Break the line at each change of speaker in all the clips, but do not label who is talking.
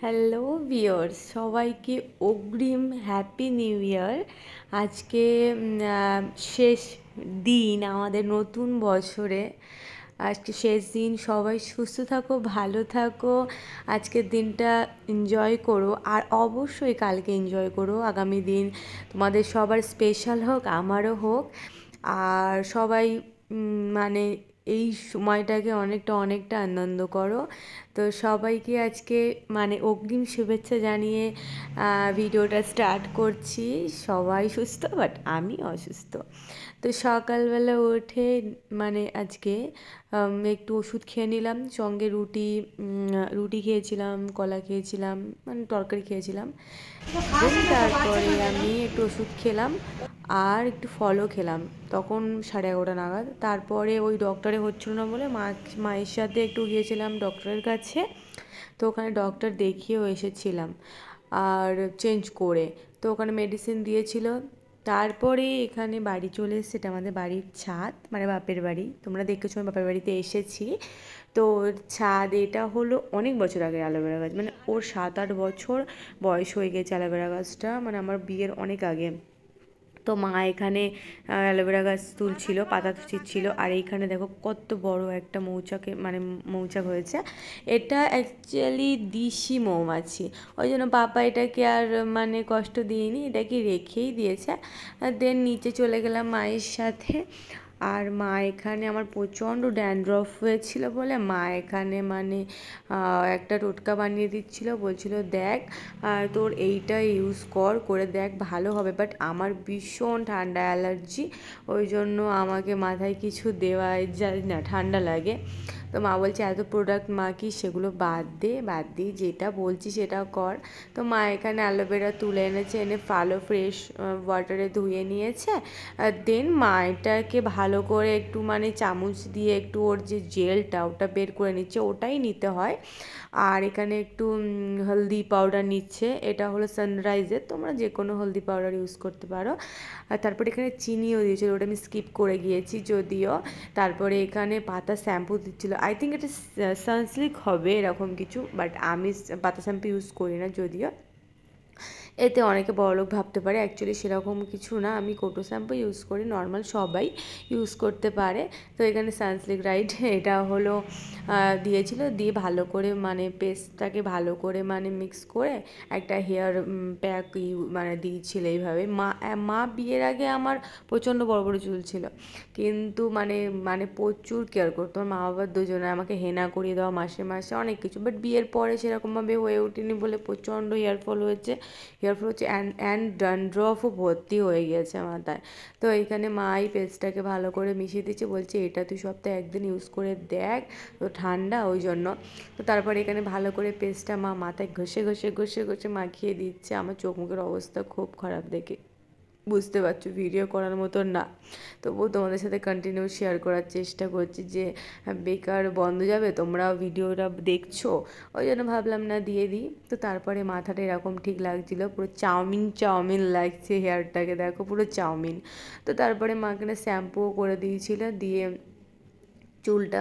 Hello viewers, সবাইকে অগ্রিম happy new year. আজকে শেষ দিন আমাদের নতুন বছরে। আজকে শেষ দিন, সবাই সুস্থ থাকো, ভালো থাকো, আজকের দিনটা এনজয় করো, আর অবশ্যই কালকে এনজয় করো। আগামী দিন তোমাদের সবার স্পেশাল হোক, আমারও হোক। আর সবাই মানে এই সময়টাকে অনেকটা আনন্দ করো। তো সবাইকে আজকে অগ্রিম শুভেচ্ছা জানিয়ে ভিডিওটা স্টার্ট করছি। সবাই সুস্থ, বাট আমি অসুস্থ। তো সকালবেলা উঠে আজকে একটু ওষুধ খেয়ে নিলাম, সঙ্গে রুটি খেয়েছিলাম, কলা খেয়েছিলাম, তরকারি খেয়েছিলাম। তারপরে আমি একটু ওষুধ খেলাম আর একটু ফলও খেলাম, তখন 11:30 নাগাদ। তারপরে ওই ডক্টরে হচ্ছিল না বলে মায়ের সাথে একটু গিয়েছিলাম ডক্টরের কাছে। তো ওখানে ডক্টর দেখিয়েও এসেছিলাম আর চেঞ্জ করে। তো ওখানে মেডিসিন দিয়েছিল। তারপরে এখানে বাড়ি চলে এসেছে। এটা আমাদের বাড়ির ছাদ, বাপের বাড়ি। তোমরা দেখেছো আমি বাপের বাড়িতে এসেছি। তো ছাদ, এটা হলো অনেক বছর আগে অ্যালোভেরা গাছ, ওর 7-8 বছর বয়স হয়ে গেছে অ্যালোভেরা গাছটা, আমার বিয়ের অনেক আগে। তো মা এখানে অ্যালোভেরা গাছ তুলছিল, পাতা ছিঁড়ছিল। আর এইখানে দেখো কত বড় একটা মৌচাক হয়েছে। এটা অ্যাকচুয়ালি দিশি মৌমাছি, ওই জন্য পাপা এটাকে আর কষ্ট দিইনি, এটাকে রেখেই দিয়েছে। দেন নিচে চলে গেলাম মায়ের সাথে। আর মা এখানে, আমার প্রচণ্ড ড্যান্ড্রফ হয়েছিল বলে মা এখানে একটা টোটকা বানিয়ে দিচ্ছিল, বলছিল দেখ তোর এইটা ইউজ করে দেখ, ভালো হবে। বাট আমার ভীষণ ঠান্ডা অ্যালার্জি, ওই জন্য আমাকে মাথায় কিছু দেওয়াই যায় না, ঠান্ডা লাগে। তো মা বলছে এত প্রোডাক্ট মা কি সেগুলো বাদ দিয়ে যেটা বলছি সেটা কর। তো মা এখানে অ্যালোভেরা তুলে এনেছে, এনে ফ্রেশ ওয়াটারে ধুয়ে নিয়েছে। দেন মা এটাকে ভালো করে একটু চামচ দিয়ে একটু ওর যে জেলটা ওটা বের করে নিচ্ছে, ওটাই নিতে হয়। আর এখানে একটু হলদি পাউডার নিচ্ছে, এটা হলো সানরাইজের, তোমরা যে কোনো হলদি পাউডার ইউজ করতে পারো। আর তারপরে এখানে চিনিও দিয়েছিল, ওটা আমি স্কিপ করে গিয়েছি যদিও। তারপরে এখানে পাতা শ্যাম্পু দিচ্ছিলো, আই থিঙ্ক এটা সানসিল্ক হবে এরকম কিছু, বাট আমি পাতা শ্যাম্পু ইউজ করি না যদিও। এতে অনেকে বড়লোক ভাবতে পারে, অ্যাকচুয়ালি সেরকম কিছু না, আমি কোটো শ্যাম্পু ইউজ করি, নর্মাল সবাই ইউজ করতে পারে। তো এখানে সানসিল্ক রাইড এটা হলো দিয়েছিল, দিয়ে ভালো করে পেস্টটাকে ভালো করে মিক্স করে একটা হেয়ার প্যাক দিয়েছিল এইভাবে। মা বিয়ের আগে আমার প্রচণ্ড বড় বড় চুল ছিল, কিন্তু প্রচুর কেয়ার করতো। আমার মা বাবার দুজনে আমাকে হেনা করিয়ে দেওয়া মাসে মাসে অনেক কিছু, বাট বিয়ের পরে সেরকমভাবে হয়ে ওঠেনি বলে প্রচণ্ড হেয়ারফল হচ্ছে অ্যান্ড ড্যান্ড্রফও ভর্তি হয়ে গিয়েছে মাথায়। তো এইখানে মা এই পেস্টটাকে ভালো করে মিশিয়ে দিচ্ছে, বলছে এটা তুই সপ্তাহে একদিন ইউজ করে দেখ, তো ঠান্ডা ওই জন্য। তো তারপরে এখানে ভালো করে পেস্টটা মা মাথায় ঘষে মাখিয়ে দিচ্ছে। আমার চোখ মুখের অবস্থা খুব খারাপ দেখে, বুঝতে পারছো ভিডিও করার মতন না, তবুও তোমাদের সাথে কন্টিনিউ শেয়ার করার চেষ্টা করছি যে বেকার বন্ধ যাবে, তোমরাও ভিডিওটা দেখছো, ওই জন্য ভাবলাম না দিয়ে দিই। তো তারপরে মাথাটা এরকম ঠিক লাগছিলো, পুরো চাউমিন লাগছে হেয়ারটাকে, দেখো পুরো চাউমিন। তো তারপরে মাকে শ্যাম্পুও করে দিয়েছিল, দিয়ে চুলটা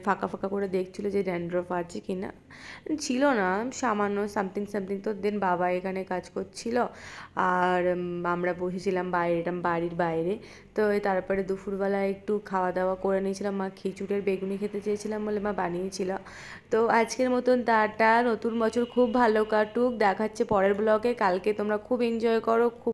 ফাঁকা ফাঁকা করে দেখছিলো যে ড্যান্ড্রফ আছে কি না, ছিল না, সামান্য সামথিং। তো দেন বাবা এখানে কাজ করছিল, আর আমরা বসেছিলাম বাড়ির বাইরে। তো তারপরে দুপুরবেলা একটু খাওয়া দাওয়া করে নিয়েছিলাম, মা খিচুড়ির বেগুনি খেতে চেয়েছিলাম বলে মা বানিয়েছিল। তো আজকের মতন টাটা, নতুন বছর খুব ভালো কাটুক, দেখাচ্ছে পরের ব্লগে। কালকে তোমরা খুব এনজয় করো, খুব